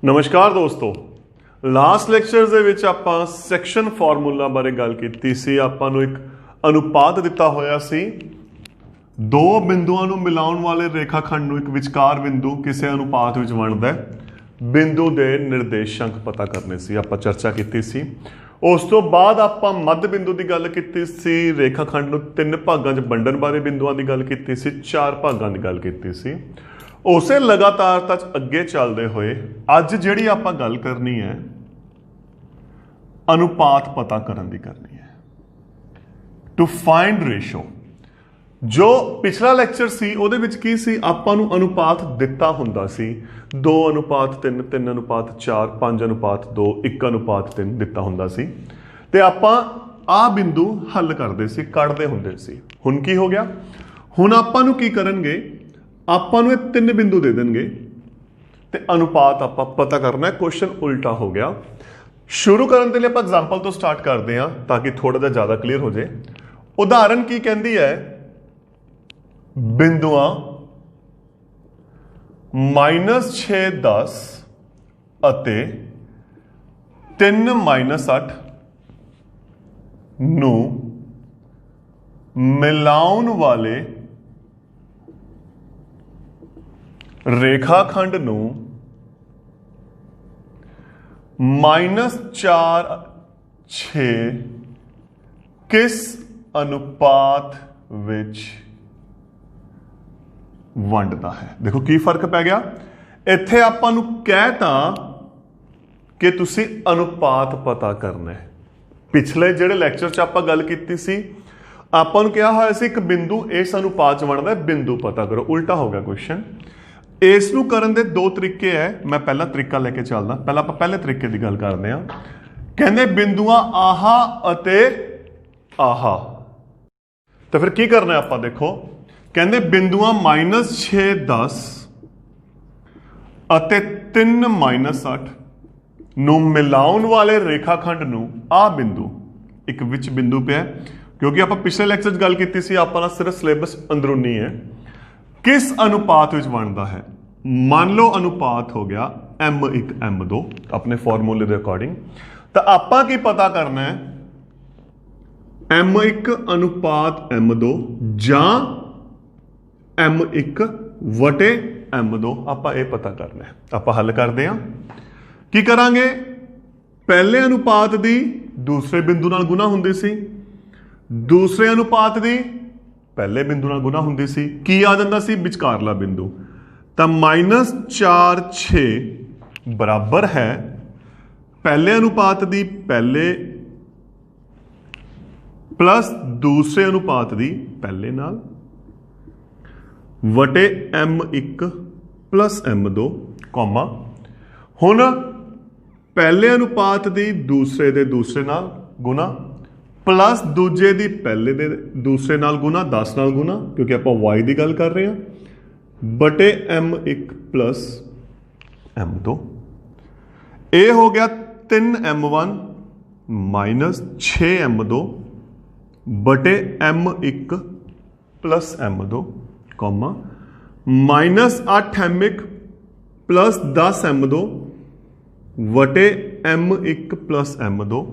नमस्कार दोस्तों, last lectures ਦੇ ਵਿੱਚ ਆਪਾਂ ਸੈਕਸ਼ਨ ਫਾਰਮੂਲਾ ਬਾਰੇ ਗੱਲ ਕੀਤੀ ਸੀ। ਆਪਾਂ ਨੂੰ ਇੱਕ ਅਨੁਪਾਤ ਦਿੱਤਾ ਹੋਇਆ ਸੀ। ਦੋ ਬਿੰਦੂਆਂ ਨੂੰ ਮਿਲਾਉਣ ਵਾਲੇ ਰੇਖਾਖੰਡ ਨੂੰ ਇੱਕ ਵਿਚਕਾਰ ਬਿੰਦੂ ਕਿਸੇ ਅਨੁਪਾਤ ਵਿੱਚ ਵੰਡਦਾ ਹੈ। ਬਿੰਦੂ ਦੇ ਨਿਰਦੇਸ਼ਾਂਕ ਪਤਾ ਕਰਨੇ ਸੀ, ਆਪਾਂ ਚਰਚਾ ਕੀਤੀ ਸੀ। ਉਸ ਤੋਂ ਬਾਅਦ ਆਪਾਂ ਮੱਧ ਬਿੰਦੂ ਦੀ ਗੱਲ ਕੀਤੀ ਸੀ, ਰੇਖਾਖੰਡ ਨੂੰ ਤਿੰਨ ਭਾਗਾਂ 'ਚ ਵੰਡਣ ਬਾਰੇ ਬਿੰਦੂਆਂ ਦੀ ਗੱਲ ਕੀਤੀ ਸੀ, ਚਾਰ ਭਾਗਾਂ ਦੀ ਗੱਲ ਕੀਤੀ ਸੀ। ਉਸੇ ਲਗਾਤਾਰਤਾ 'ਚ ਅੱਗੇ ਚੱਲਦੇ ਹੋਏ ਅੱਜ ਜਿਹੜੀ ਆਪਾਂ ਗੱਲ ਕਰਨੀ ਹੈ ਅਨੁਪਾਤ ਪਤਾ ਕਰਨ ਦੀ ਕਰਨੀ ਹੈ, ਟੂ ਫਾਈਂਡ ਰੇਸ਼ੋ। ਜੋ ਪਿਛਲਾ ਲੈਕਚਰ ਸੀ ਉਹਦੇ ਵਿੱਚ ਕੀ ਸੀ, ਆਪਾਂ ਨੂੰ ਅਨੁਪਾਤ ਦਿੱਤਾ ਹੁੰਦਾ ਸੀ 2:3, 3:4, 5:2, 1:3 ਦਿੱਤਾ ਹੁੰਦਾ ਸੀ ਤੇ ਆਪਾਂ ਆਹ ਬਿੰਦੂ ਹੱਲ ਕਰਦੇ ਸੀ, ਕੱਢਦੇ ਹੁੰਦੇ ਸੀ। ਹੁਣ ਕੀ ਹੋ ਗਿਆ, ਹੁਣ ਆਪਾਂ ਨੂੰ ਕੀ ਕਰਨਗੇ, ਆਪਾਂ ਨੂੰ ਇਹ ਤਿੰਨ ਬਿੰਦੂ ਦੇ ਦੇਣਗੇ ਤੇ ਅਨੁਪਾਤ ਆਪਾਂ ਪਤਾ ਕਰਨਾ ਹੈ। ਕੁਐਸਚਨ ਉਲਟਾ ਹੋ ਗਿਆ। ਸ਼ੁਰੂ ਕਰਨ ਦੇ ਲਈ ਆਪਾਂ ਐਗਜ਼ਾਮਪਲ ਤੋਂ ਸਟਾਰਟ ਕਰਦੇ ਹਾਂ ਤਾਂ ਕਿ ਥੋੜਾ ਜਿਹਾ ਜ਼ਿਆਦਾ ਕਲੀਅਰ ਹੋ ਜਾਏ। ਉਦਾਹਰਨ ਕੀ ਕਹਿੰਦੀ ਹੈ, ਬਿੰਦੂਆਂ -6, 10 ਅਤੇ 3, -8 ਨੂੰ ਮਿਲਾਉਣ ਵਾਲੇ ਰੇਖਾਖੰਡ ਨੂੰ -4, 6 ਕਿਸ ਅਨੁਪਾਤ ਵਿੱਚ ਵੰਡਦਾ ਹੈ। ਦੇਖੋ ਕੀ ਫਰਕ ਪੈ ਗਿਆ, ਇੱਥੇ ਆਪਾਂ ਨੂੰ ਕਹਿਤਾ ਕਿ ਤੁਸੀਂ ਅਨੁਪਾਤ ਪਤਾ ਕਰਨਾ ਹੈ। ਪਿਛਲੇ ਜਿਹੜੇ ਲੈਕਚਰ 'ਚ ਆਪਾਂ ਗੱਲ ਕੀਤੀ ਸੀ, ਆਪਾਂ ਨੂੰ ਕਿਹਾ ਹੋਇਆ ਸੀ ਇੱਕ ਬਿੰਦੂ ਇਸ ਅਨੁਪਾਤ 'ਚ ਵੰਡਦਾ ਹੈ, ਬਿੰਦੂ ਪਤਾ ਕਰੋ। ਉਲਟਾ ਹੋ ਗਿਆ ਕੁਐਸਚਨ। ਇਸ ਨੂੰ ਕਰਨ ਦੇ ਦੋ ਤਰੀਕੇ ਹੈ, ਮੈਂ ਪਹਿਲਾ ਤਰੀਕਾ ਲੈ ਕੇ ਚੱਲਦਾ। ਪਹਿਲਾਂ ਆਪਾਂ ਪਹਿਲੇ ਤਰੀਕੇ ਦੀ ਗੱਲ ਕਰਦੇ ਹਾਂ। ਕਹਿੰਦੇ ਬਿੰਦੂਆਂ ਆਹਾ ਅਤੇ ਆਹਾ, ਤਾਂ ਫਿਰ ਕੀ ਕਰਨਾ ਆਪਾਂ ਦੇਖੋ। ਕਹਿੰਦੇ ਬਿੰਦੂਆਂ -6, 10 ਅਤੇ 3, -8 ਨੂੰ ਮਿਲਾਉਣ ਵਾਲੇ ਰੇਖਾਖੰਡ ਨੂੰ ਆਹ ਬਿੰਦੂ ਇੱਕ ਵਿੱਚ ਬਿੰਦੂ ਪਿਆ, ਕਿਉਂਕਿ ਆਪਾਂ ਪਿਛਲੇ ਲੈਕਚਰ 'ਚ ਗੱਲ ਕੀਤੀ ਸੀ ਆਪਣਾ ਸਿਰਫ ਸਿਲੇਬਸ ਅੰਦਰੂਨੀ ਹੈ। ਕਿਸ ਅਨੁਪਾਤ ਵਿੱਚ ਬਣਦਾ ਹੈ। ਮੰਨ ਲਓ ਅਨੁਪਾਤ ਹੋ ਗਿਆ M1, M2 ਆਪਣੇ ਫਾਰਮੂਲੇ ਦੇ ਅਕੋਰਡਿੰਗ। ਤਾਂ ਆਪਾਂ ਕੀ ਪਤਾ ਕਰਨਾ ਹੈ, M1 ਅਨੁਪਾਤ M2 ਜਾਂ M1/M2 ਆਪਾਂ ਇਹ ਪਤਾ ਕਰਨਾ ਹੈ। ਆਪਾਂ ਹੱਲ ਕਰਦੇ ਹਾਂ। ਕੀ ਕਰਾਂਗੇ, ਪਹਿਲੇ ਅਨੁਪਾਤ ਦੀ ਦੂਸਰੇ ਬਿੰਦੂ ਨਾਲ ਗੁਣਾ ਹੁੰਦੀ ਸੀ, ਦੂਸਰੇ ਅਨੁਪਾਤ ਦੀ ਪਹਿਲੇ ਬਿੰਦੂ ਨਾਲ ਗੁਣਾ ਹੁੰਦੀ ਸੀ। ਕੀ ਆ ਜਾਂਦਾ ਸੀ, ਵਿਚਕਾਰਲਾ ਬਿੰਦੂ। ਤਾਂ -4, 6 ਬਰਾਬਰ ਹੈ ਪਹਿਲੇ ਅਨੁਪਾਤ ਦੀ ਪਹਿਲੇ ਪਲੱਸ ਦੂਸਰੇ ਅਨੁਪਾਤ ਦੀ ਪਹਿਲੇ ਨਾਲ ਵਟੇ M1 ਪਲੱਸ M2 ਕੌਮਾ। ਹੁਣ ਪਹਿਲੇ ਅਨੁਪਾਤ ਦੀ ਦੂਸਰੇ ਦੇ ਦੂਸਰੇ ਨਾਲ ਗੁਣਾ ਪਲੱਸ ਦੂਜੇ ਦੀ ਪਹਿਲੇ ਦੇ ਦੂਸਰੇ ਨਾਲ ਗੁਣਾ, 10 ਨਾਲ ਗੁਣਾ ਕਿਉਂਕਿ ਆਪਾਂ y ਦੀ ਗੱਲ ਕਰ ਰਹੇ ਹਾਂ, ਬਟੇ M1 ਪਲੱਸ M2। ਇਹ ਹੋ ਗਿਆ 3M1 -6M2 ਬਟੇ M1 plus M2 comma -8M1 plus 10M2 ਵਟੇ M1 plus M2।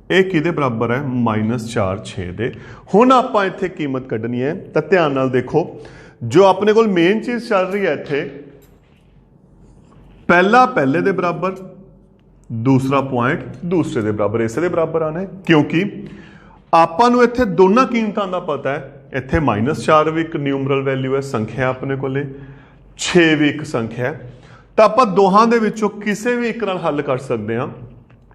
ਇਹ ਕਿਹਦੇ ਬਰਾਬਰ ਹੈ, -4, 6 ਦੇ। ਹੁਣ ਆਪਾਂ ਇੱਥੇ ਕੀਮਤ ਕੱਢਣੀ ਹੈ, ਤਾਂ ਧਿਆਨ ਨਾਲ ਦੇਖੋ। ਜੋ ਆਪਣੇ ਕੋਲ ਮੇਨ ਚੀਜ਼ ਚੱਲ ਰਹੀ ਹੈ ਇੱਥੇ, ਪਹਿਲਾ ਪਹਿਲੇ ਦੇ ਬਰਾਬਰ, ਦੂਸਰਾ ਪੁਆਇੰਟ ਦੂਸਰੇ ਦੇ ਬਰਾਬਰ, ਇਸੇ ਦੇ ਬਰਾਬਰ ਆਣਾ ਹੈ। ਕਿਉਂਕਿ ਆਪਾਂ ਨੂੰ ਇੱਥੇ ਦੋਨਾਂ ਕੀਮਤਾਂ ਦਾ ਪਤਾ ਹੈ। ਇੱਥੇ -4 ਵੀ ਇੱਕ ਨਿਊਮਰਲ ਵੈਲਿਊ ਹੈ, ਸੰਖਿਆ ਆਪਣੇ ਕੋਲੇ, 6 ਵੀ ਇੱਕ ਸੰਖਿਆ ਹੈ। ਤਾਂ ਆਪਾਂ ਦੋਹਾਂ ਦੇ ਵਿੱਚੋਂ ਕਿਸੇ ਵੀ ਇੱਕ ਨਾਲ ਹੱਲ ਕਰ ਸਕਦੇ ਹਾਂ।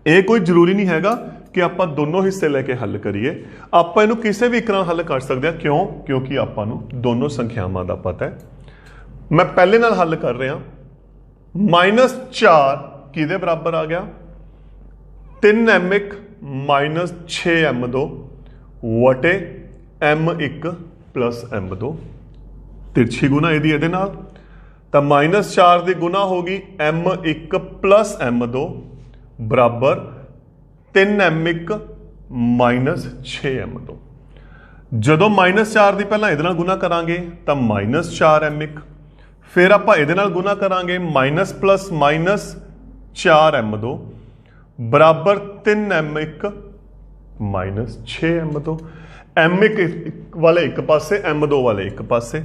ਇਹ ਕੋਈ ਜ਼ਰੂਰੀ ਨਹੀਂ ਹੈਗਾ ਕਿ ਆਪਾਂ ਦੋਨੋਂ ਹਿੱਸੇ ਲੈ ਕੇ ਹੱਲ ਕਰੀਏ। ਆਪਾਂ ਇਹਨੂੰ ਕਿਸੇ ਵੀ ਇੱਕ ਨਾਲ ਹੱਲ ਕਰ ਸਕਦੇ ਹਾਂ। ਕਿਉਂ, ਕਿਉਂਕਿ ਆਪਾਂ ਨੂੰ ਦੋਨੋਂ ਸੰਖਿਆਵਾਂ ਦਾ ਪਤਾ ਹੈ। ਮੈਂ ਪਹਿਲੇ ਨਾਲ ਹੱਲ ਕਰ ਰਿਹਾ। -4 ਕਿਹਦੇ ਬਰਾਬਰ ਆ ਗਿਆ, 3M1 -6M2 ਵਟੇ M1 plus M2। ਤਿਰਛੀ ਗੁਣਾ ਇਹਦੀ ਇਹਦੇ ਨਾਲ, ਤਾਂ -4 ਦੀ ਗੁਣਾ ਹੋ ਗਈ M1 ਪਲੱਸ M2 ਬਰਾਬਰ 3M1 -6M2। ਜਦੋਂ -4 ਦੀ ਪਹਿਲਾਂ ਇਹਦੇ ਨਾਲ ਗੁਣਾ ਕਰਾਂਗੇ ਤਾਂ -4M1, ਫਿਰ ਆਪਾਂ ਇਹਦੇ ਨਾਲ ਗੁਣਾ ਕਰਾਂਗੇ ਮਾਈਨਸ ਪਲੱਸ ਮਾਈਨਸ 4m2 बराबर 3m1 माइनस 6m2। m1 वाले एक पासे m2 वाले एक पासे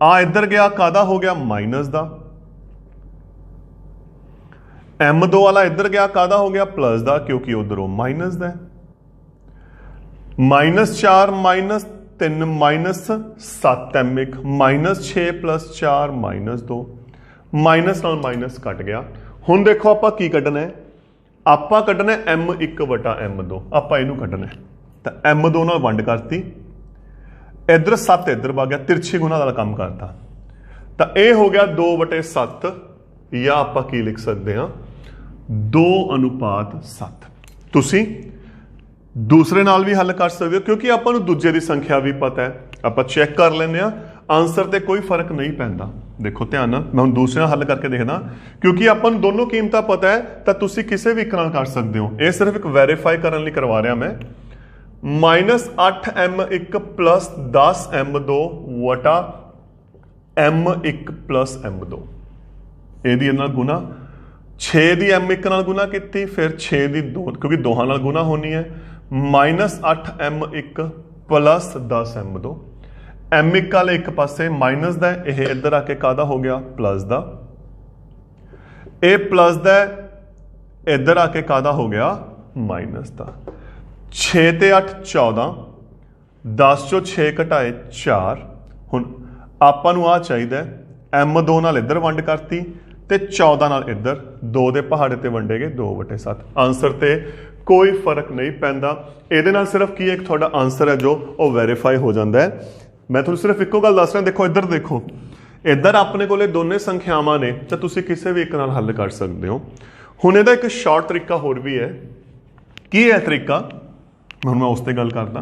आ इधर गया कादा हो गया माइनस दा, m2 वाला इधर गया कादा हो गया प्लस दा क्योंकि उधरों माइनस दा। -4 -3 -7m1 -6 + 4 -2 माइनस नाल माइनस कट गया। हुण देखो आपां की कड्ढना है, आपां कड्ढना है m1 वटा m2, आपां इहनूं कड्ढना है तो m2 नाल वंड करती, इधर 7 इधर वग गया, तिरछी गुणा वाला काम करता तो यह हो गया 2/7 या आपां की लिख सकते हैं 2:7। तुसीं दूसरे नाल भी हल कर सकते हो क्योंकि आपां नूं दूजे की संख्या भी पता है, आपां चैक कर लेने आंसर ते कोई फर्क नहीं पैंदा। देखो ध्यान नाल मैं हुण दूसरे नाल हल करके देखना क्योंकि आपां नूं दोनों कीमतां पता है तो तुसीं किसी भी एक नाल कर सकते हो। यह सिर्फ एक वेरीफाई करने लई करवा रहा मैं। -8m1 + 10m2 वटा m1 + m2 ਇਹਦੀ ਨਾਲ गुना 6 ਦੀ m1 ਨਾਲ गुना की, फिर 6 ਦੀ 2 क्योंकि दोहां नाल गुना होनी है, -8m1 + 10m2 m1 वाले एक पासे माइनस दा, यह इधर आके कादा हो गया प्लस दा, ये प्लस दा इधर आके कादा हो गया माइनस दा। 6 ते 8 14, 10 चों 6 घटाए 4। हुण आपां नूं आ चाहीदा m2 नाल इधर वंड करती ते 14 नाल इधर 2 दे पहाड़े ते वंडे गए 2/7। आंसर ते कोई फर्क नहीं पैंदा। इहदे नाल सिर्फ की एक तुहाडा आंसर है जो वो वेरीफाई हो जाता है। मैं तुहानूं सिर्फ इक्को गल दस रहा, देखो इधर देखो, इधर अपने कोले दोनों संख्यावां ने तो तुसीं किसी भी एक नाल हल कर सकते हो। हुण इहदा एक शॉर्ट तरीका होर भी है, की है तरीका हुण मैं उस ते गल करदा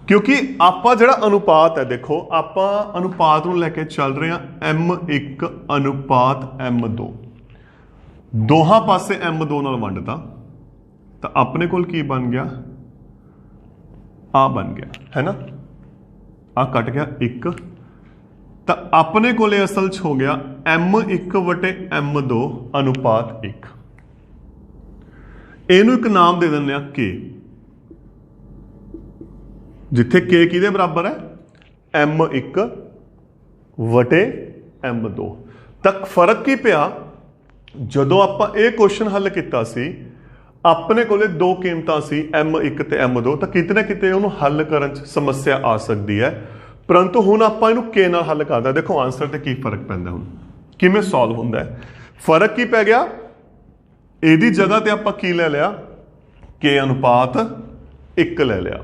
क्योंकि आपां जिहड़ा अनुपात है, देखो आपां अनुपात नूं लैके चल रहे हैं m1 अनुपात m2, दोहां पासे m2 नाल वंडदा तो अपने कोल की बन गया, आ बन गया है ना, आ कट गया 1 तो अपने कोले असल च हो गया m1 वटे m2 अनुपात 1। इहनूं एक नाम दे दिंदे आ k, जिथे k किहदे बराबर है m1 वटे m2। तक फर्क की पिया, जदों आपां ये क्वेश्चन हल किया सी अपने कोले दो कीमतां सी m1 ते m2 तो किते ना किते उहनूं हल करन च समस्या आ सकती है, परंतु हुण आपां इहनूं k नाल हल करदा। देखो आंसर ते की फर्क पैंदा, हुण किवें सॉल्व हुंदा है। फर्क की पै गया, इहदी जगह ते आपां की ले लिया k अनुपात 1 ले लिया,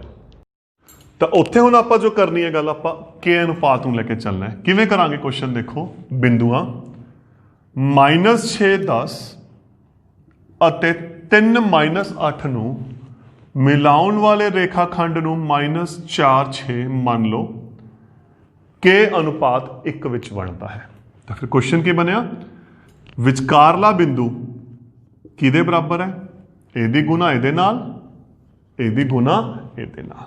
तो उत्थे हुण आपां जो करनी है गल आपां k अनुपात नूं लैके चलना है। किवें करांगे क्वेश्चन देखो, बिंदुआं -6 10 ਅਤੇ 3 -8 ਨੂੰ मिलाउण वाले रेखाखंड ਨੂੰ -4 6 मान लो k अनुपात 1 विच बनता है। तो फिर क्वेश्चन की बनया, विचकारला बिंदु किहदे बराबर है, ਇਹਦੀ गुना ਇਹਦੇ ਨਾਲ, ਇਹਦੀ गुना ਇਹਦੇ ਨਾਲ,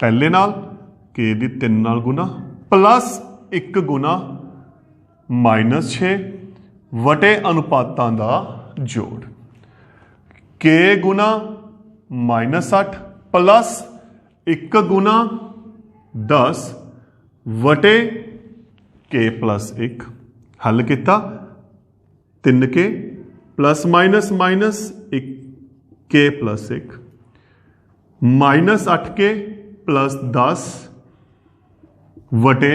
पहले नाल k ਦੀ 3 ਨਾਲ गुना प्लस 1 गुना -6 वटे अनुपातां दा जोड़, k गुना -8 प्लस 1 गुना 10 वटे k प्लस 1। हल किया 3k plus minus minus 1 k plus 1 -8k plus 10 वटे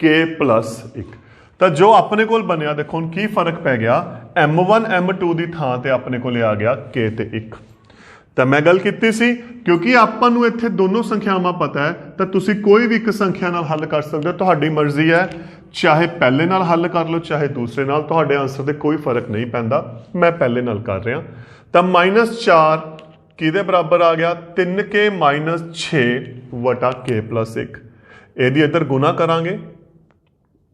k प्लस 1। तो जो अपने कोल बनया देखो हुण की फर्क पै गया, m1 m2 की थां ते अपने को आ गया k ते 1। तो मैं गल की सी क्योंकि आपां नूं इत्थे दोनों संख्यावां पता है तो तुसी कोई भी एक संख्या नाल हल कर सकते हो, तुहाडी मर्जी है, चाहे पहले नाल हल कर लो चाहे दूसरे नाल, तुहाडे आंसर ते कोई फर्क नहीं पैंदा। मैं पहले नाल कर रहा तो -4 किहदे बराबर आ गया 3k -6 वटा k प्लस 1। ਇਹਦੀ इधर गुना करांगे,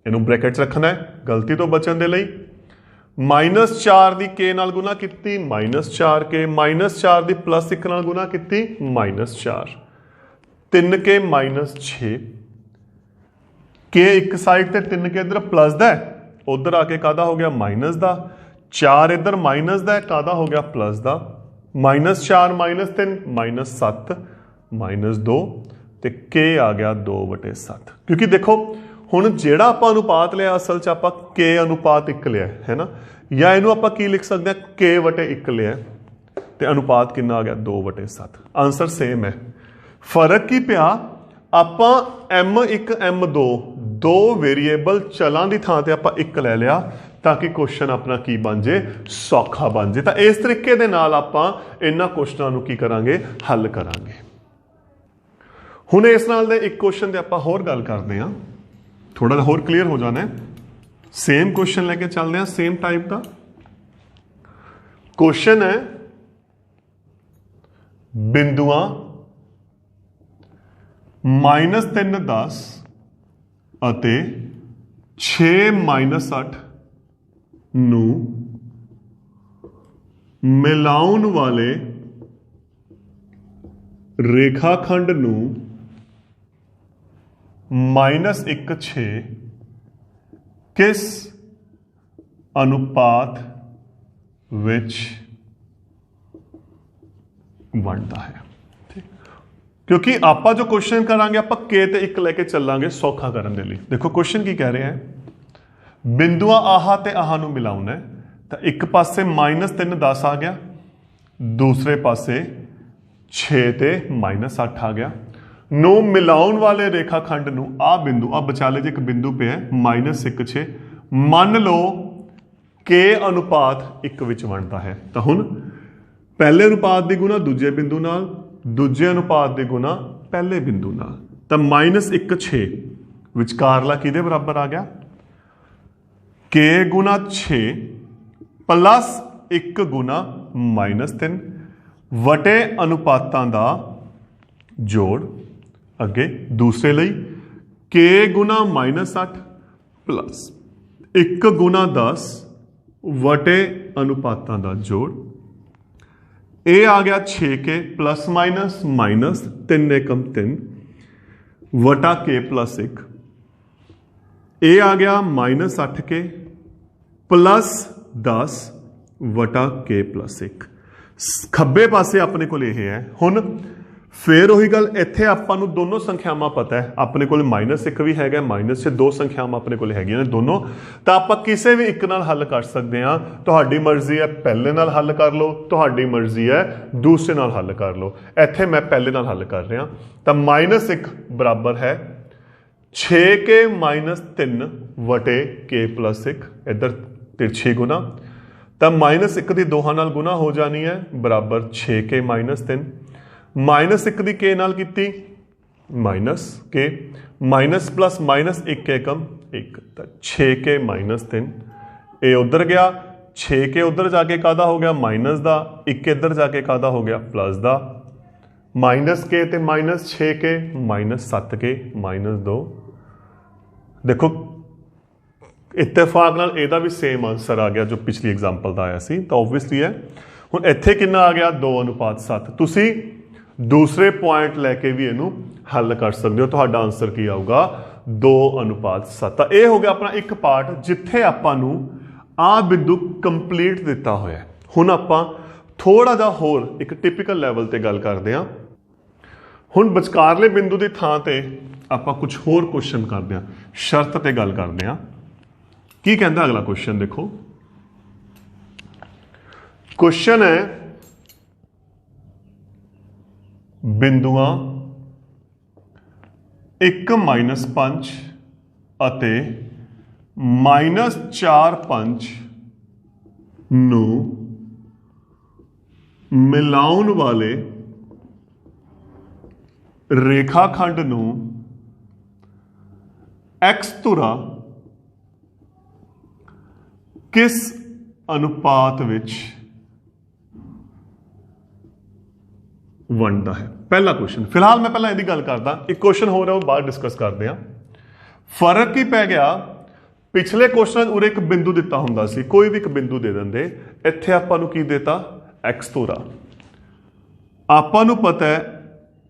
इनू ब्रैकेट रखना है गलती तो बचन दे लई। -4 दी k नाल गुना की -4k, -4 दी प्लस 1 नाल गुना की -4, 3k -6 k एक साइड ते 3k इधर प्लस दा, उधर आके कादा हो गया माइनस दा, 4 इधर माइनस का कादा हो गया प्लस का -4 -3 -7 -2 तो के आ गया 2/7 क्योंकि देखो हुण जिहड़ा आपां अनुपात लिया असल च आपां के अनुपात 1 लिया है ना या इनू आपां की लिख सकते हैं k/1 लिया तो अनुपात कितना आ गया 2/7 आंसर सेम है फर्क की पिया आपां M1 M2 दो वेरीएबल चलां की थां ते आपां 1 ले लिया ताकि क्वेश्चन अपना की बन जाए सौखा बन जाए तो इस तरीके दे नाल आपां इन्हां क्वेश्चनां नूं की करांगे हल करांगे। हुण इस नाल दे एक क्वेश्चन ते आपां होर गल करदे हां थोड़ा होर क्लीयर हो जाना है सेम क्वेश्चन लेके चलते हैं सेम टाइप का क्वेश्चन है बिंदुआं -3 10 ਅਤੇ 6 -8 ਨੂੰ ਮਿਲਾਉਣ ਵਾਲੇ ਰੇਖਾਖੰਡ ਨੂੰ -1 6 किस अनुपात विच बनता है क्योंकि आप जो क्वेश्चन करांगे आप के ते 1 लेके चलांगे सौखा करने के लिए देखो क्वेश्चन की कह रहे हैं बिंदुआ आहा ते आहा नूं मिलाउणा है तो एक पासे -3 10 आ गया दूसरे पासे 6 ते -8 आ गया नू मिलाउण वाले रेखाखंड नू आ बिंदु आ विचाले जे एक बिंदु पे है -1 6 मान लो के अनुपात 1 विच बनता है तो हुण पहले अनुपात की गुणा दूजे बिंदु नाल दूजे अनुपात के गुणा पहले बिंदु नाल तो -1 6 विचकारला किहदे बराबर आ गया के गुणा 6 प्लस 1 गुणा -3 वटे अनुपातां दा जोड़ अगे दूसरे लई के गुणा -8 प्लस 1 गुणा 10 वटे अनुपातां दा जोड़ ये आ गया 6 के प्लस माइनस माइनस 3 एकम 3 वटा के प्लस 1 ये आ गया -8 के प्लस 10 वटा के प्लस 1 खब्बे पासे अपने को यह है हुण फिर वही गल इत्थे आपां नूं दोनों संख्यावां पता है अपने को -1 भी है -6 दो संख्यावां अपने को हैगियां ने दोनों तो आप किसी भी एक नाल हल कर सकते हैं तुहाडी मर्जी है पहले नाल हल कर लो तुहाडी मर्जी है दूसरे नाल हल कर लो इत्थे मैं पहले नाल हल कर रहा तो -1 बराबर है 6 के -3 वटे के प्लस 1 इधर तिरछी गुना तो -1 की दोहां नाल गुना हो जानी है बराबर 6 के -3 -1 की के नाल कीती माइनस के माइनस प्लस माइनस 1 एकम 1 तो 6 के -3 ये उधर गया 6 के उधर जाके कादा हो गया माइनस का 1 इधर जाके कादा हो गया प्लस का माइनस के ते -6 के -7 के -2 देखो इत्तेफाक नाल एदा भी सेम आंसर आ गया जो पिछली एग्जाम्पल का आया सी तो ओबवियसली है हुण इत्थे कितना आ गया 2:7 तुसी दूसरे पॉइंट लैके भी इनू हल कर सकते हो तो आंसर की आऊगा 2:7 तो यह हो गया अपना एक पार्ट जिथे आपां नू आ बिंदु कंप्लीट दिता होया हुण आपां थोड़ा जा होर एक टिपिकल लैवल ते गल करते हैं हुण विचकारले बिंदु की थां ते आपां कुछ होर क्वेश्चन करते हैं शर्त ते गल करते हैं की कहता अगला क्वेश्चन देखो क्वेश्चन है बिंदुआं 1 -5 ਅਤੇ -4 5 ਨੂੰ ਮਿਲਾਉਣ ਵਾਲੇ ਰੇਖਾਖੰਡ ਨੂੰ x ਧੁਰਾ किस अनुपात विच वंडदा है पहला क्वेश्चन फिलहाल मैं पहला यदि गल करदा एक क्वेश्चन हो रहा बाद डिस्कस करते हैं फर्क की पै गया पिछले क्वेश्चन उरे एक बिंदु दिता हुंदा सी कोई भी एक बिंदु दे देंदे इत्थे आपां नूं की देता एक्स धुरा आपां नूं पता है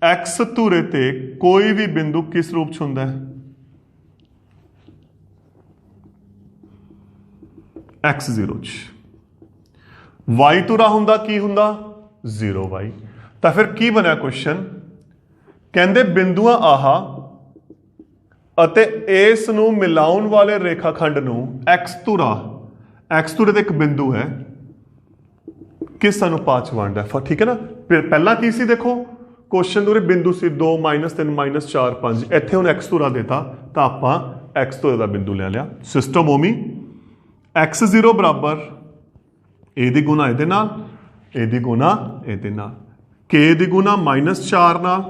एक्स धुरे ते कोई भी बिंदु किस रूप च हुंदा है x0 च y ਧੁਰਾ ਹੁੰਦਾ ਕੀ ਹੁੰਦਾ 0y। ਤਾਂ ਫਿਰ ਕੀ ਬਣਿਆ ਕੁਐਸਚਨ, ਕਹਿੰਦੇ ਬਿੰਦੂਆਂ ਆਹ ਅਤੇ ਇਸ ਨੂੰ ਮਿਲਾਉਣ ਵਾਲੇ ਰੇਖਾਖੰਡ ਨੂੰ x ਧੁਰੇ ਤੇ ਇੱਕ ਬਿੰਦੂ ਹੈ ਕਿਸ ਅਨੁਪਾਤ ਚ ਵੰਡਦਾ ਹੈ। ਠੀਕ ਹੈ ਨਾ, ਫਿਰ ਪਹਿਲਾਂ ਕੀ ਸੀ ਦੇਖੋ ਕੁਐਸਚਨ ਦੇ ਬਿੰਦੂ ਸੀ 2 -3 -4 5, ਇੱਥੇ ਹੁਣ x ਧੁਰਾ ਦੇਤਾ ਤਾਂ ਆਪਾਂ x ਧੁਰੇ ਦਾ ਬਿੰਦੂ ਲੈ ਲਿਆ। ਸਿਸਟਮ ਓਮੀ x0 ਬਰਾਬਰ a ਦੀ ਗੁਣਾ ਇਹਦੇ ਨਾਲ, a ਦੀ ਗੁਣਾ ਇਹਦੇ ਨਾਲ, k ਦੀ ਗੁਣਾ -4 ਨਾਲ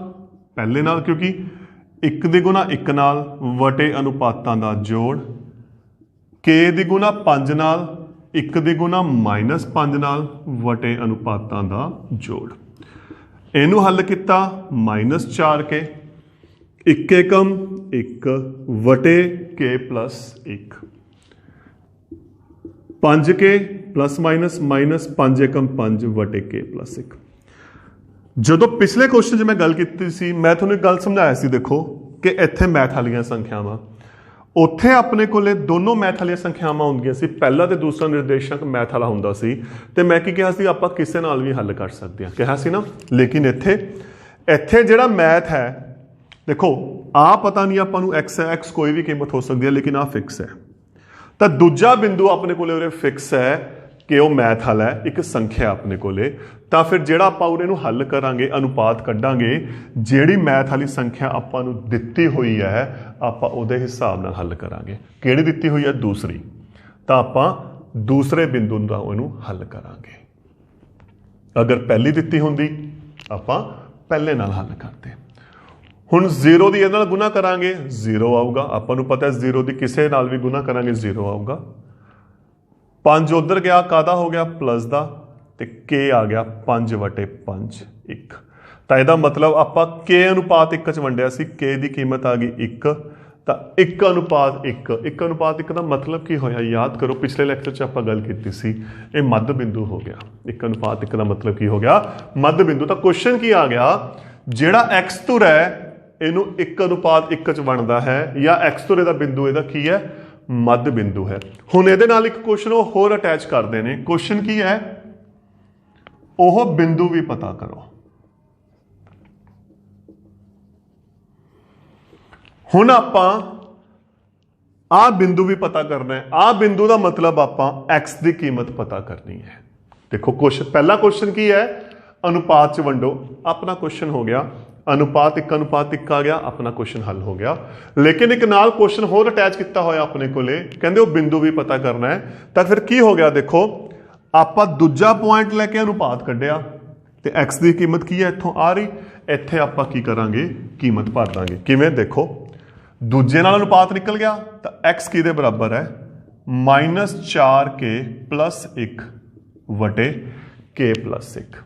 ਪਹਿਲੇ ਨਾਲ ਕਿਉਂਕਿ 1 ਦੀ ਗੁਣਾ 1 ਨਾਲ ਵਟੇ ਅਨੁਪਾਤਾਂ ਦਾ ਜੋੜ, k ਦੀ ਗੁਣਾ 5 ਨਾਲ 1 ਦੀ ਗੁਣਾ -5 ਨਾਲ ਵਟੇ ਅਨੁਪਾਤਾਂ ਦਾ ਜੋੜ। ਇਹਨੂੰ ਹੱਲ ਕੀਤਾ -4k 1 Ekam 1 ਵਟੇ k + 1 5k ± 5 Ekam 5 ਵਟੇ k + 1। ਜਦੋਂ ਪਿਛਲੇ ਕੁਐਸਚਨ 'ਚ ਮੈਂ ਗੱਲ ਕੀਤੀ ਸੀ ਮੈਂ ਤੁਹਾਨੂੰ ਇੱਕ ਗੱਲ ਸਮਝਾਇਆ ਸੀ ਦੇਖੋ ਕਿ ਇੱਥੇ ਮੈਥ ਵਾਲੀਆਂ ਸੰਖਿਆਵਾਂ, ਉੱਥੇ ਆਪਣੇ ਕੋਲੇ ਦੋਨੋਂ ਮੈਥ ਵਾਲੀਆਂ ਸੰਖਿਆਵਾਂ ਹੁੰਦੀਆਂ ਸੀ, ਪਹਿਲਾ ਤੇ ਦੂਸਰਾ ਨਿਰਦੇਸ਼ਕ ਮੈਥ ਵਾਲਾ ਹੁੰਦਾ ਸੀ ਤੇ ਮੈਂ ਕੀ ਕਿਹਾ ਸੀ ਆਪਾਂ ਕਿਸੇ ਨਾਲ ਵੀ ਹੱਲ ਕਰ ਸਕਦੇ ਹਾਂ, ਕਿਹਾ ਸੀ ਨਾ। ਲੇਕਿਨ ਇੱਥੇ ਜਿਹੜਾ ਮੈਥ ਹੈ ਦੇਖੋ ਆ ਪਤਾ ਨਹੀਂ ਆਪਾਂ ਨੂੰ x ਹੈ, x ਕੋਈ ਵੀ ਕੀਮਤ ਹੋ ਸਕਦੀ ਹੈ ਲੇਕਿਨ ਆ ਫਿਕਸ ਹੈ। ਤਾਂ ਦੂਜਾ ਬਿੰਦੂ ਆਪਣੇ ਕੋਲੇ ਉਰੇ ਫਿਕਸ ਹੈ ਕਿ ਉਹ ਮੈਥ ਵਾਲਾ ਹੈ, ਇੱਕ ਸੰਖਿਆ ਆਪਣੇ ਕੋਲੇ। ਤਾਂ ਫਿਰ ਜਿਹੜਾ ਆਪਾਂ ਉਹਦੇ ਨੂੰ ਹੱਲ ਕਰਾਂਗੇ ਅਨੁਪਾਤ ਕੱਢਾਂਗੇ, ਜਿਹੜੀ ਮੈਥ ਵਾਲੀ ਸੰਖਿਆ ਆਪਾਂ ਨੂੰ ਦਿੱਤੀ ਹੋਈ ਹੈ ਆਪਾਂ ਉਹਦੇ ਹਿਸਾਬ ਨਾਲ ਹੱਲ ਕਰਾਂਗੇ। ਕਿਹੜੀ ਦਿੱਤੀ ਹੋਈ ਹੈ ਦੂਸਰੀ, ਤਾਂ ਆਪਾਂ ਦੂਸਰੇ ਬਿੰਦੂ ਦਾ ਉਹਨੂੰ ਹੱਲ ਕਰਾਂਗੇ। ਅਗਰ ਪਹਿਲੀ ਦਿੱਤੀ ਹੁੰਦੀ ਆਪਾਂ ਪਹਿਲੇ ਨਾਲ ਹੱਲ ਕਰਦੇ। ਹੁਣ 0 ਦੀ ਇਹਦੇ ਨਾਲ ਗੁਣਾ ਕਰਾਂਗੇ 0 ਆਊਗਾ, ਆਪਾਂ ਨੂੰ ਪਤਾ ਹੈ 0 ਦੀ ਕਿਸੇ ਨਾਲ ਵੀ ਗੁਣਾ ਕਰਾਂਗੇ 0 ਆਊਗਾ। 5 ਉਧਰ ਗਿਆ ਕਾਹਦਾ ਹੋ ਗਿਆ ਪਲੱਸ ਦਾ ਤੇ k ਆ ਗਿਆ 5/5 1। ਤਾਂ ਇਹਦਾ ਮਤਲਬ ਆਪਾਂ k ਅਨੁਪਾਤ 1 ਚ ਵੰਡਿਆ ਸੀ, k ਦੀ ਕੀਮਤ ਆ ਗਈ 1 ਤਾਂ 1:1 ਦਾ ਮਤਲਬ ਕੀ ਹੋਇਆ ਯਾਦ ਕਰੋ, ਪਿਛਲੇ ਲੈਕਚਰ 'ਚ ਆਪਾਂ ਗੱਲ ਕੀਤੀ ਸੀ ਇਹ ਮੱਧ ਬਿੰਦੂ ਹੋ ਗਿਆ। 1:1 ਦਾ ਮਤਲਬ ਕੀ ਹੋ ਗਿਆ ਮੱਧ ਬਿੰਦੂ। ਤਾਂ ਕੁਐਸਚਨ ਕੀ ਆ ਗਿਆ ਜਿਹੜਾ x ਧੁਰਾ ਹੈ ਇਹਨੂੰ 1:1 ਚ ਬਣਦਾ ਹੈ ਜਾਂ x ਧੁਰੇ ਦਾ ਬਿੰਦੂ ਇਹਦਾ ਕੀ ਹੈ ਮੱਧ ਬਿੰਦੂ ਹੈ। ਹੁਣ ਇਹਦੇ ਨਾਲ ਇੱਕ ਕੁਐਸਚਨ ਉਹ ਹੋਰ ਅਟੈਚ ਕਰਦੇ ਨੇ, ਕੁਐਸਚਨ ਕੀ ਹੈ ਉਹ ਬਿੰਦੂ ਵੀ ਪਤਾ ਕਰੋ। ਹੁਣ ਆਪਾਂ ਆਹ ਬਿੰਦੂ ਵੀ ਪਤਾ ਕਰਨਾ ਹੈ, ਆਹ ਬਿੰਦੂ ਦਾ ਮਤਲਬ ਆਪਾਂ x ਦੀ ਕੀਮਤ ਪਤਾ ਕਰਨੀ ਹੈ। ਦੇਖੋ ਕੁਐਸਚਨ ਪਹਿਲਾ ਕੁਐਸਚਨ ਕੀ ਹੈ ਅਨੁਪਾਤ ਚ ਵੰਡੋ, ਆਪਣਾ ਕੁਐਸਚਨ ਹੋ ਗਿਆ ਅਨੁਪਾਤ 1:1 ਆ ਗਿਆ, ਆਪਣਾ ਕੁਐਸਚਨ ਹੱਲ ਹੋ ਗਿਆ। ਲੇਕਿਨ ਇੱਕ ਨਾਲ ਕੁਐਸਚਨ ਹੋਰ ਅਟੈਚ ਕੀਤਾ ਹੋਇਆ ਆਪਣੇ ਕੋਲੇ, ਕਹਿੰਦੇ ਉਹ ਬਿੰਦੂ ਵੀ ਪਤਾ ਕਰਨਾ ਹੈ। ਤਾਂ ਫਿਰ ਕੀ ਹੋ ਗਿਆ ਦੇਖੋ ਆਪਾਂ ਦੂਜਾ ਪੁਆਇੰਟ ਲੈ ਕੇ ਅਨੁਪਾਤ ਕੱਢਿਆ ਤੇ x ਦੀ ਕੀਮਤ ਕੀ ਹੈ ਇੱਥੋਂ ਆ ਰਹੀ, ਇੱਥੇ ਆਪਾਂ ਕੀ ਕਰਾਂਗੇ ਕੀਮਤ ਭਰ ਦਾਂਗੇ। ਕਿਵੇਂ ਦੇਖੋ ਦੂਜੇ ਨਾਲ ਅਨੁਪਾਤ ਨਿਕਲ ਗਿਆ ਤਾਂ x ਕਿਹਦੇ ਬਰਾਬਰ ਹੈ -4k + 1 ਵਟੇ k + 1।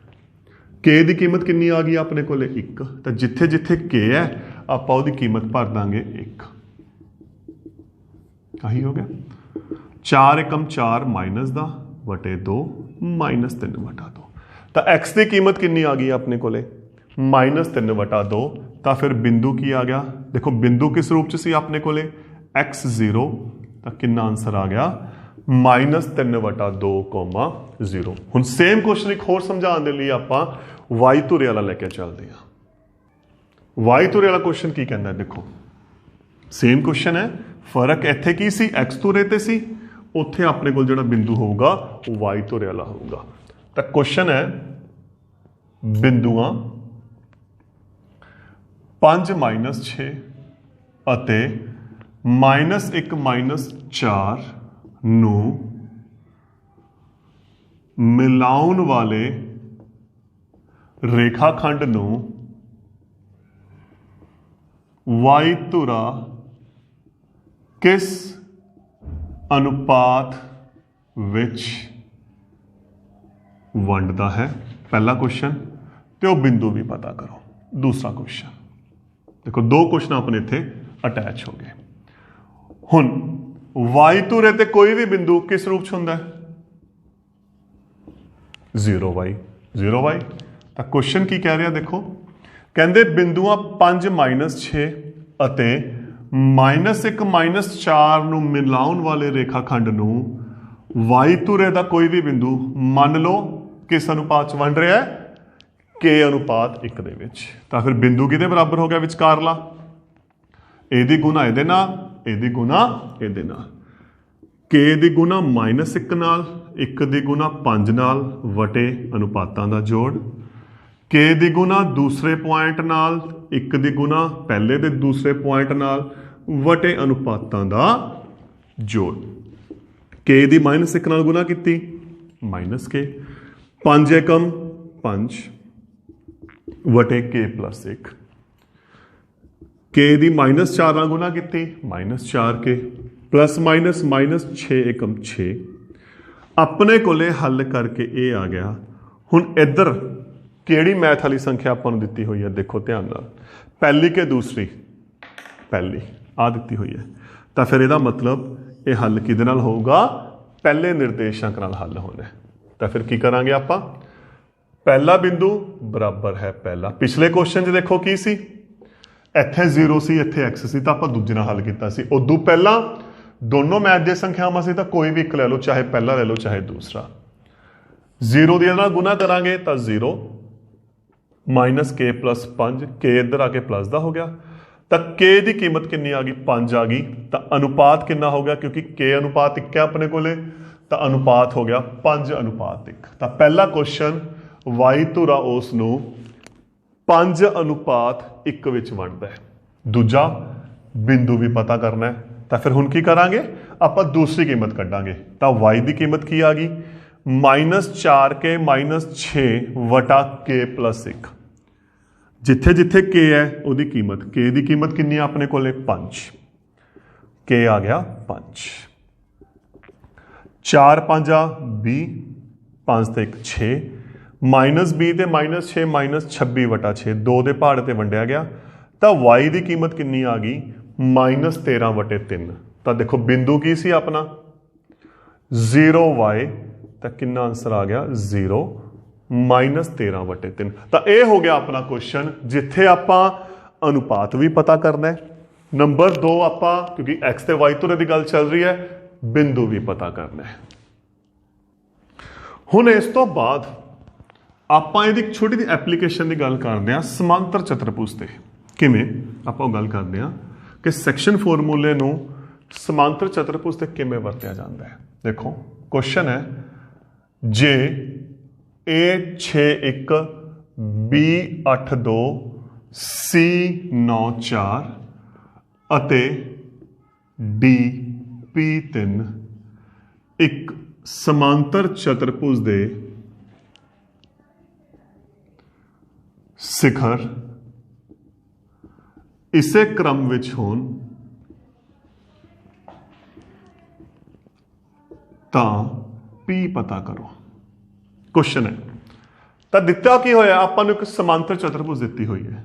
k ਦੀ ਕੀਮਤ ਕਿੰਨੀ ਆ ਗਈ ਆਪਣੇ ਕੋਲੇ 1, ਤਾਂ ਜਿੱਥੇ ਜਿੱਥੇ k ਹੈ ਆਪਾਂ ਉਹਦੀ ਕੀਮਤ ਭਰ ਦਾਂਗੇ 1। ਆਹੀ ਹੋ ਗਿਆ 4 ਏਕਮ 4 -10 ਵਟੇ 2 -3/2। ਤਾਂ x ਦੀ ਕੀਮਤ ਕਿੰਨੀ ਆ ਗਈ ਆਪਣੇ ਕੋਲੇ -3/2। ਤਾਂ ਫਿਰ ਬਿੰਦੂ ਕੀ ਆ ਗਿਆ ਦੇਖੋ ਬਿੰਦੂ ਕਿਸ ਰੂਪ ਚ ਸੀ ਆਪਣੇ ਕੋਲੇ x0, ਤਾਂ ਕਿੰਨਾ ਆਨਸਰ ਆ ਗਿਆ -3/2, 0। ਹੁਣ ਸੇਮ ਕੁਐਸਚਨ ਇੱਕ ਹੋਰ ਸਮਝਾਉਣ ਦੇ ਲਈ ਆਪਾਂ y ਧੁਰੇ ਵਾਲਾ ਲੈ ਕੇ ਚੱਲਦੇ ਹਾਂ। y ਧੁਰੇ ਵਾਲਾ ਕੁਐਸਚਨ ਕੀ ਕਹਿੰਦਾ ਦੇਖੋ ਸੇਮ ਕੁਐਸਚਨ ਹੈ, ਫਰਕ ਇੱਥੇ ਕੀ ਸੀ x ਧੁਰੇ ਤੇ ਸੀ, ਉੱਥੇ ਆਪਣੇ ਕੋਲ ਜਿਹੜਾ ਬਿੰਦੂ ਹੋਊਗਾ ਉਹ y ਧੁਰੇ ਵਾਲਾ ਹੋਊਗਾ। ਤਾਂ ਕੁਐਸਚਨ ਹੈ ਬਿੰਦੂਆਂ 5 -6 ਅਤੇ -1 -4 ਨੂੰ ਮਿਲਾਉਣ ਵਾਲੇ ਰੇਖਾਖੰਡ ਨੂੰ y ਧੁਰਾ ਕਿਸ ਅਨੁਪਾਤ ਵਿੱਚ ਵੰਡਦਾ ਹੈ, ਪਹਿਲਾ ਕੁਐਸਚਨ, ਤੇ ਉਹ ਬਿੰਦੂ ਵੀ ਪਤਾ ਕਰੋ ਦੂਸਰਾ ਕੁਐਸਚਨ। ਦੇਖੋ ਦੋ ਕੁਐਸਚਨ ਆਪਣੇ ਇੱਥੇ ਅਟੈਚ ਹੋ ਗਏ। ਹੁਣ y ਧੁਰੇ ਤੇ ਕੋਈ ਵੀ ਬਿੰਦੂ ਕਿਸ ਰੂਪ ਚ ਹੁੰਦਾ ਹੈ 0y। ਤਾਂ ਕੁਐਸਚਨ ਕੀ ਕਹਿ ਰਿਹਾ ਦੇਖੋ ਕਹਿੰਦੇ ਬਿੰਦੂਆਂ 5 -6 ਅਤੇ -1 -4 ਨੂੰ ਮਿਲਾਉਣ ਵਾਲੇ ਰੇਖਾਖੰਡ ਨੂੰ वाई ਧੁਰੇ ਦਾ ਕੋਈ ਵੀ ਬਿੰਦੂ ਮੰਨ ਲਓ ਕਿਸ ਅਨੁਪਾਤ ਚ ਵੰਡ ਰਿਹਾ ਹੈ k ਅਨੁਪਾਤ 1 ਦੇ ਵਿੱਚ, ਤਾਂ ਫਿਰ ਬਿੰਦੂ ਕਿਹਦੇ ਬਰਾਬਰ ਹੋ ਗਿਆ ਵਿਚਕਾਰਲਾ, ਇਹਦੀ ਗੁਣਾ ਇਹਦੇ ਨਾਲ, ਇਹਦੀ ਗੁਣਾ ਇਹਦੇ ਨਾਲ, k ਦੀ ਗੁਣਾ -1 ਨਾਲ, 1 ਦੀ ਗੁਣਾ 5 ਨਾਲ ਵਟੇ ਅਨੁਪਾਤਾਂ ਦਾ ਜੋੜ, k ਦੀ ਗੁਣਾ ਦੂਸਰੇ ਪੁਆਇੰਟ ਨਾਲ, 1 ਦੀ ਗੁਣਾ ਪਹਿਲੇ ਦੇ ਦੂਸਰੇ ਪੁਆਇੰਟ ਨਾਲ ਵਟੇ ਅਨੁਪਾਤਾਂ ਦਾ ਜੋੜ, k ਦੀ -1 ਨਾਲ ਗੁਣਾ ਕੀਤੀ -k, 5 ਏਕਮ 5 ਵਟੇ k + 1, k ਦੀ -4 ਨਾਲ ਗੁਣਾ ਕੀਤੀ -4k ± -6 ਏਕਮ 6। ਆਪਣੇ ਕੋਲੇ ਹੱਲ ਕਰਕੇ ਇਹ ਆ ਗਿਆ। ਹੁਣ ਇੱਧਰ ਕਿਹੜੀ ਮੈਥ ਵਾਲੀ ਸੰਖਿਆ ਆਪਾਂ ਨੂੰ ਦਿੱਤੀ ਹੋਈ ਹੈ, ਦੇਖੋ ਧਿਆਨ ਨਾਲ, ਪਹਿਲੀ ਕਿ ਦੂਸਰੀ, ਪਹਿਲੀ ਆ ਦਿੱਤੀ ਹੋਈ ਹੈ, ਤਾਂ ਫਿਰ ਇਹਦਾ ਮਤਲਬ ਇਹ ਹੱਲ ਕਿਹਦੇ ਨਾਲ ਹੋਊਗਾ, ਪਹਿਲੇ ਨਿਰਦੇਸ਼ਾਂਕ ਨਾਲ ਹੱਲ ਹੋਣਾ ਹੈ। ਤਾਂ ਫਿਰ ਕੀ ਕਰਾਂਗੇ ਆਪਾਂ, ਪਹਿਲਾ ਬਿੰਦੂ ਬਰਾਬਰ ਹੈ ਪਹਿਲਾ, ਪਿਛਲੇ ਕੁਐਸਚਨ 'ਚ ਦੇਖੋ ਕੀ ਸੀ, ਇੱਥੇ 0 ਸੀ, ਇੱਥੇ x ਸੀ, ਤਾਂ ਆਪਾਂ ਦੂਜੇ ਨਾਲ ਹੱਲ ਕੀਤਾ ਸੀ। ਉਦੋਂ ਪਹਿਲਾਂ ਦੋਨੋਂ ਮੈਥ ਦੀਆਂ ਸੰਖਿਆਵਾਂ ਸੀ ਤਾਂ ਕੋਈ ਵੀ ਇੱਕ ਲੈ ਲਓ, ਚਾਹੇ ਪਹਿਲਾ ਲੈ ਲਓ ਚਾਹੇ ਦੂਸਰਾ। 0 ਦੀ ਨਾਲ ਗੁਣਾ ਕਰਾਂਗੇ ਤਾਂ 0 -k + 5, k ਇੱਧਰ ਆ ਕੇ ਪਲੱਸ ਦਾ ਹੋ ਗਿਆ, ਤਾਂ k ਦੀ ਕੀਮਤ ਕਿੰਨੀ ਆ ਗਈ, 5 ਆ ਗਈ, ਤਾਂ ਅਨੁਪਾਤ ਕਿੰਨਾ ਹੋ ਗਿਆ, ਕਿਉਂਕਿ k ਅਨੁਪਾਤ 1 ਹੈ ਆਪਣੇ ਕੋਲੇ, ਤਾਂ ਅਨੁਪਾਤ ਹੋ ਗਿਆ 5:1। ਤਾਂ ਪਹਿਲਾ ਕੁਐਸਚਨ y ਧੁਰਾ ਉਸ ਨੂੰ 5:1 ਵਿੱਚ ਵੰਡਦਾ ਹੈ। ਦੂਜਾ ਬਿੰਦੂ ਵੀ ਪਤਾ ਕਰਨਾ ਹੈ, ਤਾਂ ਫਿਰ ਹੁਣ ਕੀ ਕਰਾਂਗੇ, ਆਪਾਂ ਦੂਸਰੀ ਕੀਮਤ ਕੱਢਾਂਗੇ, ਤਾਂ y ਦੀ ਕੀਮਤ ਕੀ ਆ ਗਈ, -4k - 6 ਵਟਾ k + 1। ਜਿੱਥੇ ਜਿੱਥੇ k ਹੈ ਉਹਦੀ ਕੀਮਤ, k ਦੀ ਕੀਮਤ ਕਿੰਨੀ ਆ ਆਪਣੇ ਕੋਲੇ 5, k ਆ ਗਿਆ 5, 4 5 20, 5 ਤੇ 1 6, -20 ਤੇ -6 -26 ਵਟਾ 6, 2 ਦੇ ਪਹਾੜ ਤੇ ਵੰਡਿਆ ਗਿਆ, ਤਾਂ y ਦੀ ਕੀਮਤ ਕਿੰਨੀ ਆ ਗਈ, -13 ਵਟੇ 3। ਤਾਂ ਦੇਖੋ ਬਿੰਦੂ ਕੀ ਸੀ ਆਪਣਾ 0y, ਤਾਂ ਕਿੰਨਾ ਆਂਸਰ ਆ ਗਿਆ 0 -13 ਵਟੇ 3। ਤਾਂ ਇਹ ਹੋ ਗਿਆ ਆਪਣਾ ਕੁਐਸਚਨ ਜਿੱਥੇ ਆਪਾਂ ਅਨੁਪਾਤ ਵੀ ਪਤਾ ਕਰਨਾ ਹੈ। ਨੰਬਰ 2 ਆਪਾਂ ਕਿਉਂਕਿ x ਤੇ y ਧੁਰੇ ਦੀ ਗੱਲ ਚੱਲ ਰਹੀ ਹੈ, ਬਿੰਦੂ ਵੀ ਪਤਾ ਕਰਨਾ ਹੈ। ਹੁਣ ਇਸ ਤੋਂ ਬਾਅਦ ਆਪਾਂ ਇਹਦੀ ਇੱਕ ਛੋਟੀ ਜਿਹੀ ਐਪਲੀਕੇਸ਼ਨ ਦੀ ਗੱਲ ਕਰਦੇ ਹਾਂ, ਸਮਾਂਤਰ ਚਤੁਰਭੁਜ ਤੇ ਕਿਵੇਂ ਆਪਾਂ ਉਹ ਗੱਲ ਕਰਦੇ ਹਾਂ ਕਿ ਸੈਕਸ਼ਨ ਫਾਰਮੂਲੇ ਨੂੰ ਸਮਾਂਤਰ ਚਤੁਰਭੁਜ ਤੇ ਕਿਵੇਂ ਵਰਤਿਆ ਜਾਂਦਾ ਹੈ। ਦੇਖੋ ਕੁਐਸਚਨ ਹੈ, ਜੇ A61 B82 C94 ਅਤੇ DP3 ਇੱਕ ਸਮਾਂਤਰ ਚਤੁਰਭੁਜ ਦੇ ਸਿਖਰ ਇਸੇ ਕ੍ਰਮ ਵਿੱਚ ਹੋਣ ਤਾਂ P ਪਤਾ ਕਰੋ। ਕੁਐਸਚਨ ਹੈ, ਤਾਂ ਦਿੱਤਾ ਕੀ ਹੋਇਆ, ਆਪਾਂ ਨੂੰ ਇੱਕ ਸਮਾਂਤਰ ਚਤੁਰਭੁਜ ਦਿੱਤੀ ਹੋਈ ਹੈ,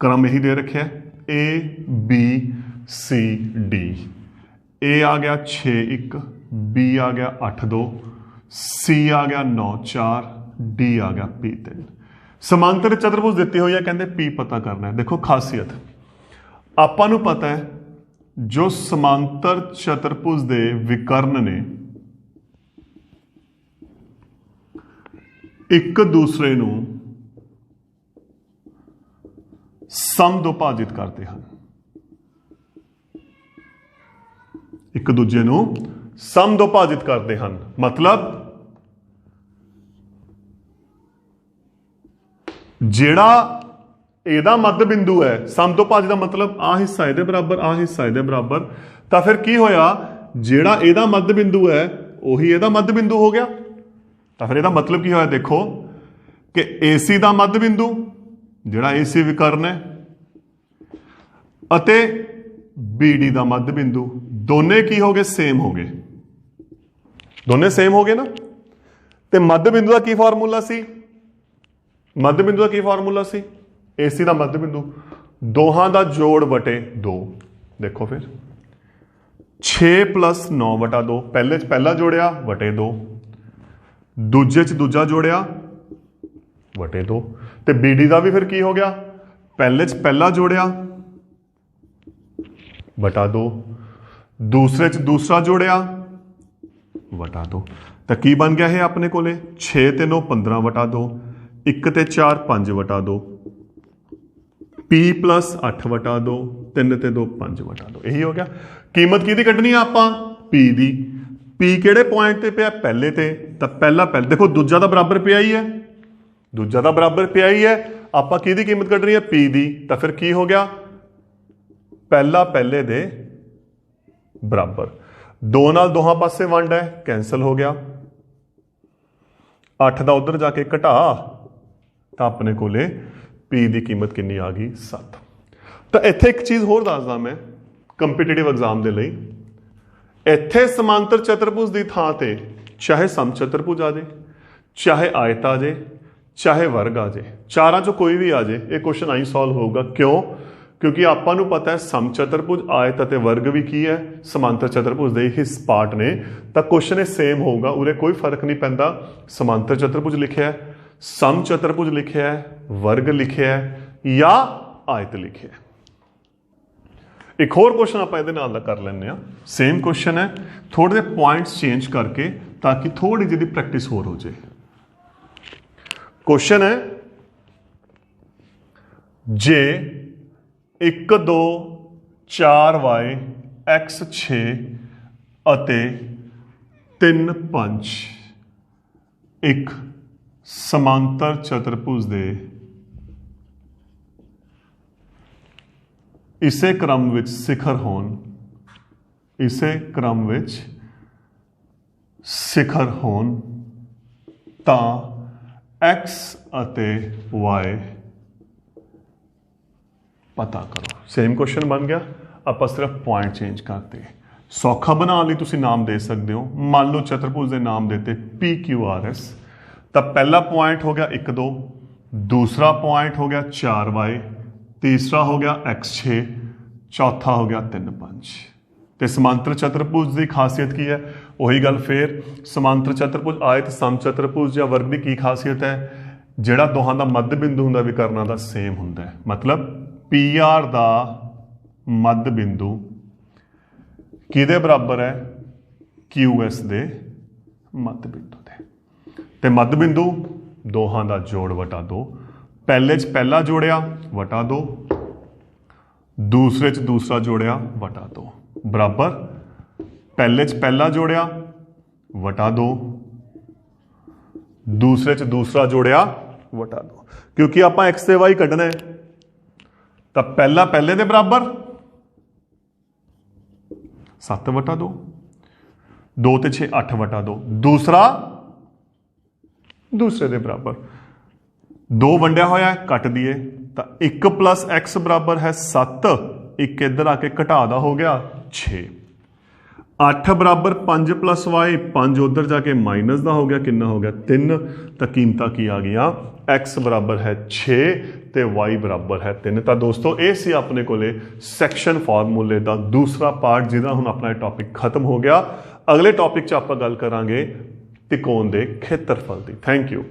ਕ੍ਰਮ ਇਹੀ ਦੇ ਰੱਖਿਆ A B C D, A ਆ ਗਿਆ 6:1, B ਆ ਗਿਆ 8:2, C ਆ ਗਿਆ 9:4, D ਆ ਗਿਆ P3। ਸਮਾਂਤਰ ਚਤੁਰਭੁਜ ਦਿੱਤੀ ਹੋਈ ਹੈ, ਕਹਿੰਦੇ P ਪਤਾ ਕਰਨਾ ਹੈ। ਦੇਖੋ ਖਾਸੀਅਤ, ਆਪਾਂ ਨੂੰ ਪਤਾ ਹੈ ਜੋ ਸਮਾਂਤਰ ਚਤੁਰਭੁਜ ਦੇ ਵਿਕਰਨ ਨੇ ਇੱਕ ਦੂਸਰੇ ਨੂੰ ਸਮਦੁਭਾਜਿਤ ਕਰਦੇ ਹਨ, ਇੱਕ ਦੂਜੇ ਨੂੰ ਸਮਦੁਭਾਜਿਤ ਕਰਦੇ ਹਨ। ਮਤਲਬ ਜਿਹੜਾ ਇਹਦਾ ਮੱਧ ਬਿੰਦੂ ਹੈ, ਸਮਦੁਭਾਜਿਤ ਦਾ ਮਤਲਬ ਆ ਹਿੱਸਾ ਇਹਦੇ ਬਰਾਬਰ, ਆ ਹਿੱਸਾ ਇਹਦੇ ਬਰਾਬਰ, ਤਾਂ ਫਿਰ ਕੀ ਹੋਇਆ, ਜਿਹੜਾ ਇਹਦਾ ਮੱਧ ਬਿੰਦੂ ਹੈ ਉਹੀ ਇਹਦਾ ਮੱਧ ਬਿੰਦੂ ਹੋ ਗਿਆ। ਤਾਂ ਫਿਰ ਇਹਦਾ ਮਤਲਬ ਕੀ ਹੋਇਆ, ਦੇਖੋ ਕਿ AC ਦਾ ਮੱਧ ਬਿੰਦੂ ਜਿਹੜਾ AC ਵਿਕਰਨ ਹੈ ਅਤੇ BD ਦਾ ਮੱਧ ਬਿੰਦੂ ਦੋਨੇ ਕੀ ਹੋ ਗਏ, ਸੇਮ ਹੋ ਗਏ, ਦੋਨੇ ਸੇਮ ਹੋ ਗਏ ਨਾ। ਤੇ ਮੱਧ ਬਿੰਦੂ ਦਾ ਕੀ ਫਾਰਮੂਲਾ ਸੀ, ਮੱਧ ਬਿੰਦੂ ਦਾ ਕੀ ਫਾਰਮੂਲਾ ਸੀ, AC ਦਾ ਮੱਧ ਬਿੰਦੂ ਦੋਹਾਂ ਦਾ ਜੋੜ ਵਟੇ 2। ਦੇਖੋ ਫਿਰ 6 + 9/2, ਪਹਿਲੇ ਚ ਪਹਿਲਾ ਜੋੜਿਆ ਵਟੇ 2, ਦੂਜੇ ਚ ਦੂਜਾ ਜੋੜਿਆ ਵਟੇ 2, ਤੇ BD ਦਾ ਵੀ ਫਿਰ ਕੀ ਹੋ ਗਿਆ, ਪਹਿਲੇ ਚ ਪਹਿਲਾ ਜੋੜਿਆ ਵਟਾ 2, दूसरे च दूसरा जोड़िया वटा 2 तो की बन गया है अपने कोले 6 ते 9 15 वटा 2 1 ते 4 5 वटा 2 P प्लस 8 वटा 2 3 ते 2 5 वटा 2 यही हो गया। कीमत की कड्ढनी है आपां P दी। P किहड़े पॉइंट ते पिया पहले ते तो पहला देखो दूजा दा बराबर पिया ही है, दूजा दा बराबर पिया ही है। आपां किहदी कीमत कड्ढनी है P दी। तो फिर की हो गया पहला पहले दे बराबर, दो नाल दोहां पासे वंड है कैंसल हो गया, 8 का उधर जाके घटा तो अपने कोले P की कीमत कितनी आ गई 7। तो इत्थे एक चीज़ होर दसदा मैं कंपीटीटिव एग्जाम के लिए, इत्थे समांतर चतुर्भुज की थां ते चाहे समचतुर्भुज आ जाए, चाहे आयत आ जाए, चाहे वर्ग आ जाए, चारां चों कोई भी आ जाए ये क्वेश्चन आई सॉल्व होगा। क्यों? क्योंकि आपां नूं पता है समचतुर्भुज आयत अते वर्ग भी की है समांतर चतुर्भुज दे ही पार्ट ने, तो क्वेश्चन ये सेम होगा, उरे कोई फर्क नहीं पैंदा। समांतर चतुर्भुज लिखिया है, समचतुर्भुज लिखिया है, वर्ग लिखिया है या आयत लिखिया है। एक होर क्वेश्चन आप इहदे नाल दा कर लैंदे आ, सेम क्वेश्चन है, थोड़े जे पॉइंट्स चेंज करके ताकि थोड़ी जी प्रैक्टिस होर हो जाए। क्वेश्चन है जे 1 2 4 y x 6 ਅਤੇ 3 5 एक समांतर चतुर्भुज दे इसे क्रम विच शिखर होण, इसे क्रम विच शिखर होण तां x ਅਤੇ y पता करो। सेम क्वेश्चन बन गया, आप सिर्फ पॉइंट चेंज करते। सौखा बनाने लिए तुसी नाम दे सकते हो, मान लो चतुर्भुज के नाम देते PQRS, तब पहला पॉइंट हो गया 1 2, दूसरा पॉइंट हो गया 4y, तीसरा हो गया x6, चौथा हो गया 3 5। तो समांतर चतुर्भुज की खासियत की है? वही गल फिर, समांतर चतुर्भुज आयत समचतुर्भुज या वर्ग की खासियत है, जिहड़ा दोहां दा मध्य बिंदु हुंदा विकर्णां दा सेम हुंदा है। मतलब PR दा मध्य बिंदु किहदे बराबर है? QS दे मध्य बिंदु दे। ते मध्य बिंदु दोहां दा जोड़ वटा 2, पहले च पहला जोड़िया वटा 2, दूसरे च दूसरा जोड़िया वटा 2, बराबर पहले च पहला जोड़िया वटा 2, दूसरे च दूसरा जोड़िया वटा 2। क्योंकि आपां x ते y कढना है, तो पहला पहले दे बराबर 7 वटा 2, 2 ते 6 8 वटा 2, दूसरा दूसरे दे बराबर, 2 वंडिया होया कट दिए तो 1 प्लस x बराबर है 7, 1 इधर आके घटा दा हो गया 6, 8 बराबर 5 प्लस y, 5 उधर जाके माइनस का हो गया, कितना हो गया 3। तो कीमत की आ गया x बराबर है 6 ते y बराबर है 3। तो दोस्तों ये सी अपने कोले सैक्शन फार्मूले का दूसरा पार्ट, जिहदा हुण अपना टॉपिक खत्म हो गया। अगले टॉपिक च आपां गल करांगे त्रिकोण दे खेत्रफल दी। Thank you.